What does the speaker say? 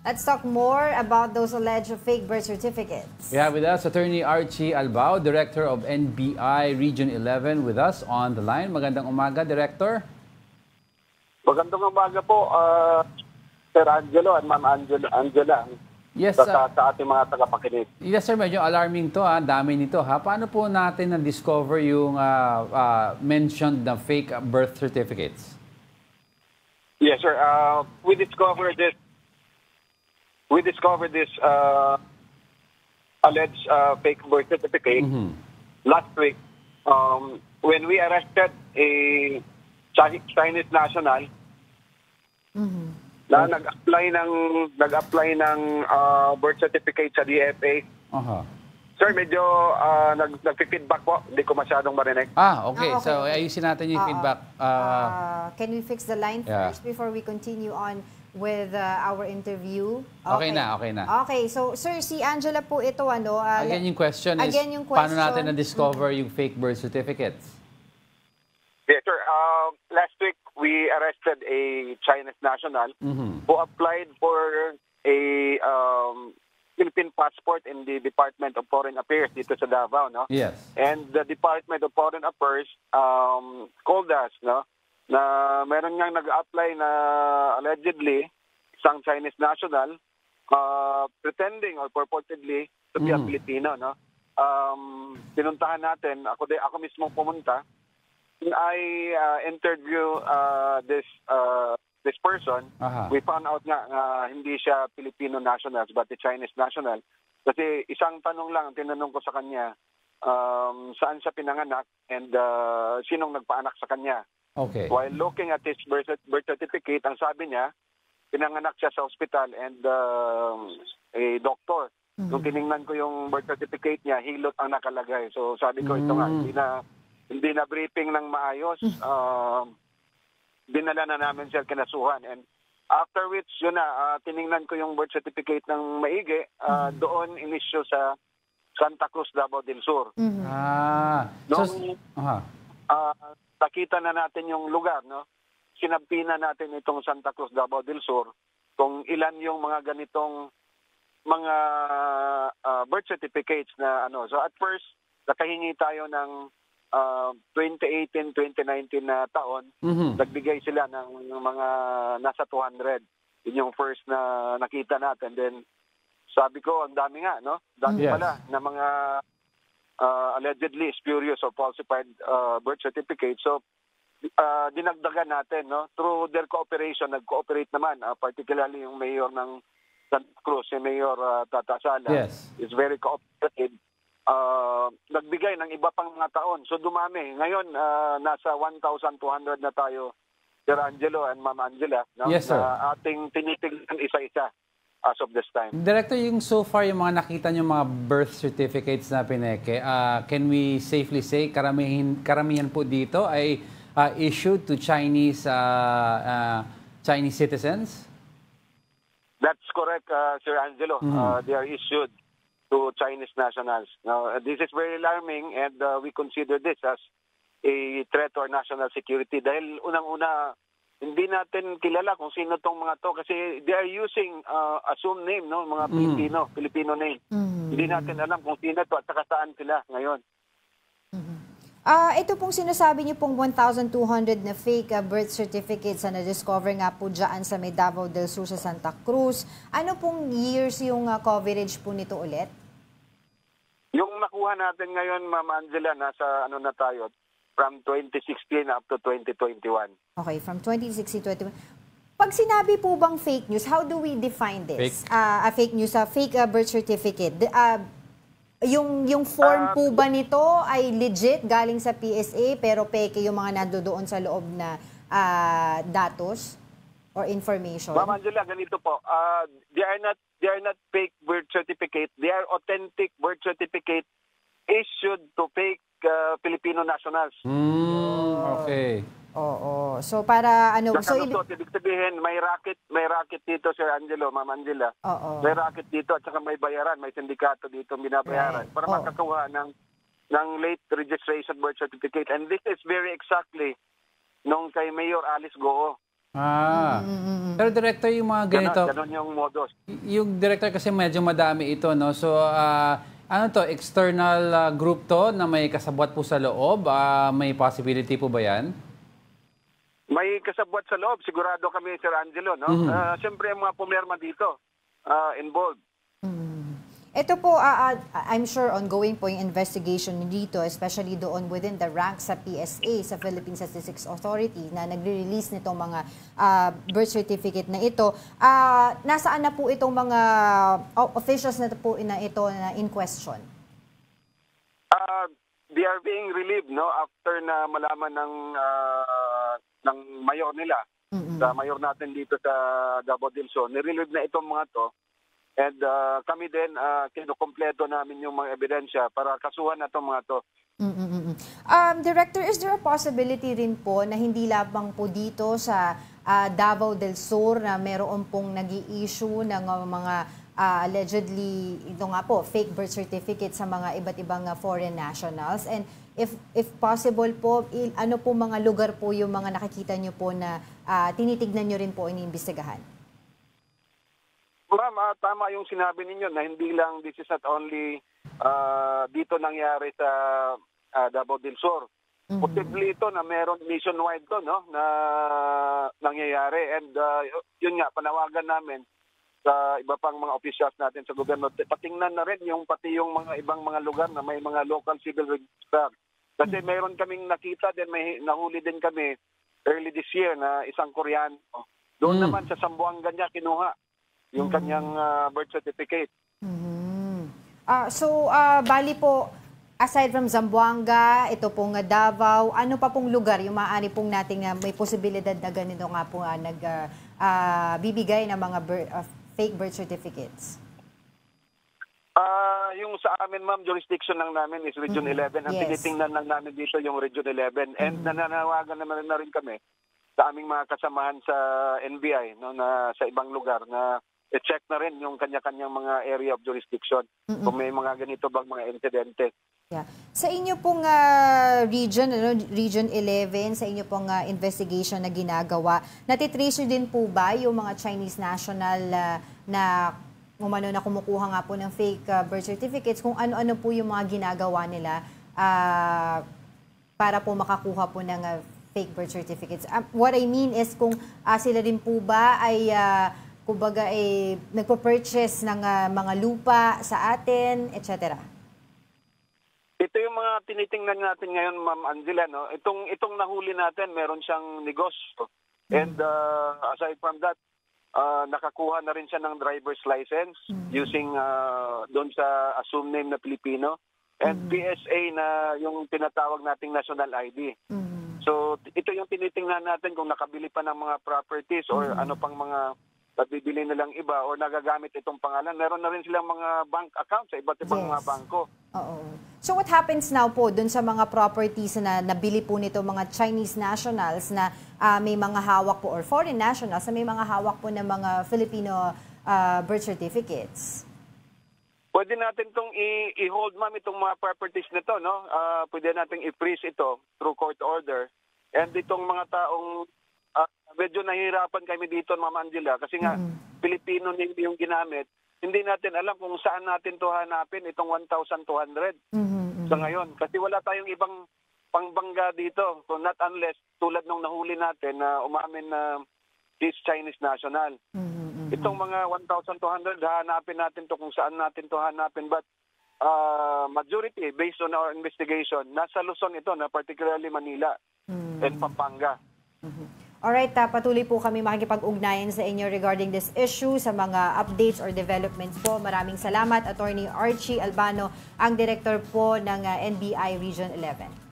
Let's talk more about those alleged fake birth certificates. We have with us Attorney Archie Albao, Director of NBI Region 11 with us on the line. Magandang umaga, Director. Magandang umaga po, Sir Angelo at Ma'am Angela. Yes, sa ating mga tagapakinig. Yes, sir. Medyo alarming to, ha? Dami nito, ha? Paano po natin na-discover yung mentioned na fake birth certificates? Yes, sir. We discovered this alleged fake birth certificate last week when we arrested a Chinese national na nag-apply ng birth certificate sa DFA. Sir, medyo nag-feedback po. Hindi ko masyadong marinig. Okay. So, ayusin natin yung feedback. Can we fix the line first before we continue on with our interview? Okay na. Okay, so sir, si Angela po ito again yung question is, paano natin na-discover yung fake birth certificates? Yes, sir. Last week, we arrested a Chinese national who applied for a Philippine passport in the Department of Foreign Affairs dito sa Davao, no? Yes. And the Department of Foreign Affairs called us, no? Na meron niyang nag-apply na allegedly isang Chinese national pretending or purportedly to be a Filipino, no? Pinuntahan natin, ako mismo pumunta. I interview this person. We found out nga hindi siya Filipino national but the Chinese national. Kasi isang tanong lang tinanong ko sa kanya, saan siya pinanganak and sinong nagpaanak sa kanya. Okay. While looking at his birth certificate, ang sabi niya, pinanganak siya sa hospital and a doctor. Nung tiningnan ko yung birth certificate niya, Hilot ang nakalagay. So sabi ko, ito nga, hindi na briefing ng maayos. Dinala na namin siya kinasuhan. And after which, yun na, tiningnan ko yung birth certificate ng maigi, doon inisyo sa Santa Cruz, Davao del Sur. Nakita na natin yung lugar, no? Sinabina natin itong Santa Cruz, Davao del Sur, kung ilan yung mga ganitong mga birth certificates na ano. So at first, nakahingi tayo ng 2018-2019 na taon. Nagbigay sila ng mga nasa 200. Yun yung first na nakita natin. Then sabi ko, ang dami nga, no? Dami pala na mga allegedly spurious or falsified birth certificate. So, dinagdagan natin, no? Through their cooperation, nag-cooperate naman, particularly yung mayor ng Santa Cruz, si Mayor Tata Sala, is very cooperative. Nagbigay ng iba pang mga taon. So, dumami. Ngayon, nasa 1,200 na tayo, Sir Angelo and Ma'am Angela, no? Yes, sir. Na ating tinitignan isa-isa as of this time. Director, yung so far yung mga nakita nyo mga birth certificates na pineke, can we safely say karamihan po dito ay issued to Chinese citizens? That's correct, Sir Angelo. They are issued to Chinese nationals. Now, this is very alarming and we consider this as a threat to our national security dahil unang-una hindi natin kilala kung sino tong mga to kasi they are using assumed name, no, mga Filipino name. Hindi natin alam kung sino to at saka saan sila ngayon. Ito pong sinasabi niyo pong 1,200 na fake birth certificates na na-discover nga po dyan sa may Davao del Sur sa Santa Cruz. Ano pong years yung coverage po nito ulit? Yung nakuha natin ngayon, Ma'am Angela, nasa ano na tayo, from 2016 up to 2021. Okay, from 2016 to 2021. Pag sinabi po bang fake news, how do we define this? Fake news, fake birth certificate. Yung form po ba nito ay legit galing sa PSA pero peke yung mga nandoon sa loob na datos or information? Ma'am Angela, ganito po. They are not fake birth certificate. They are authentic birth certificate issued to fake Filipino nationals. Okay. Oo. So para ano, so ibig sabihin may racket dito, Sir Angelo, Ma'am Angela. May racket dito at saka may bayaran, may sindikato dito binabayaran para makakuha ng late registration birth certificate. And this is very exactly nung kay Mayor Alice Goo. Pero Director, yung mga ganito, Ganon yung modus. yung Director kasi medyo madami ito, no? So, ano to, external group to na may kasabwat po sa loob? May possibility po ba yan? May kasabwat sa loob, sigurado kami, Sir Angelo, no? Siyempre, ang mga pumirma dito, involved. Ito po, I'm sure ongoing po yung investigation dito, especially doon within the ranks sa PSA, sa Philippine Statistics Authority, na nagre-release nitong mga birth certificate na ito. Nasaan na po itong mga officials na po na ito na in question? They are being relieved, no? After na malaman ng mayor nila, sa mayor natin dito sa Davao del Sur, nirelieve na itong mga to. And kami din, kinukompleto namin yung mga ebidensya para kasuhan na itong mga to. Director, is there a possibility rin po na hindi lamang po dito sa Davao del Sur na meron pong nag-i-issue ng mga allegedly, ito nga po, fake birth certificate sa mga iba't ibang foreign nationals? And if possible po, ano po mga lugar po yung mga nakikita nyo po na tinitignan nyo rin po iniimbestigahan? Ma'am, tama yung sinabi ninyo na hindi lang this is not only dito nangyari sa Davao del Sur. Posible ito na meron nationwide to, no, na nangyayari. And yun nga, panawagan namin sa iba pang mga officials natin sa gobyerno, patingnan na rin yung pati yung mga ibang mga lugar na may mga local civil registrar. Kasi mayroon kaming nakita din, may nahuli din kami early this year na isang Koreano. Doon naman sa Zamboanga niya kinuha yung kanyang birth certificate. Bali po, aside from Zamboanga, ito pong Davao, ano pa pong lugar yung maaari pong nating may posibilidad na ganito nga po bibigay ng mga fake birth certificates? Yung sa amin, ma'am, jurisdiction lang namin is Region 11. Ang tinitingnan lang namin dito yung Region 11. And nananawagan naman na rin kami sa aming mga kasamahan sa NBI, no, na sa ibang lugar na i-check na rin yung kanya-kanyang mga area of jurisdiction kung may mga ganito bang mga insidente. Yeah. Sa inyo pong region, Region 11, sa inyo pong investigation na ginagawa, natitrace din po ba yung mga Chinese national na umano na kumukuha nga po ng fake birth certificates, kung ano-ano po yung mga ginagawa nila para po makakuha po ng fake birth certificates? What I mean is kung sila rin po ba ay kumbaga nagpo-purchase ng mga lupa sa atin, etc. Ito yung mga tinitingnan natin ngayon, Ma'am Angela, no? Itong nahuli natin, meron siyang negosyo. And aside from that, nakakuha na rin siya ng driver's license using doon sa assumed name na Pilipino. And PSA na yung tinatawag nating national ID. So ito yung tinitingnan natin kung nakabili pa ng mga properties or ano pang mga nabibili nilang iba or nagagamit itong pangalan. Meron na rin silang mga bank account sa iba't ibang mga bangko. Oo. So what happens now po dun sa mga properties na nabili po nito mga Chinese nationals na may mga hawak po or foreign nationals na may mga hawak po ng mga Filipino birth certificates? Pwede natin itong i-hold, ma'am, itong mga properties nito, no? Pwede natin i-freeze ito through court order. And itong mga taong medyo nahihirapan kami dito, Ma'am Angela, kasi nga Pilipino yung ginamit. Hindi natin alam kung saan natin to hanapin itong 1,200 sa ngayon. Kasi wala tayong ibang pangbangga dito. So not unless, tulad nung nahuli natin na umamin na this Chinese national. Itong mga 1,200, hanapin natin to kung saan natin to hanapin. But majority, based on our investigation, nasa Luzon ito, na particularly Manila and Pampanga. Alright, patuloy po kami makikipag-ugnayan sa inyo regarding this issue, sa mga updates or developments po. Maraming salamat, Attorney Archie Albano, ang Director po ng NBI Region 11.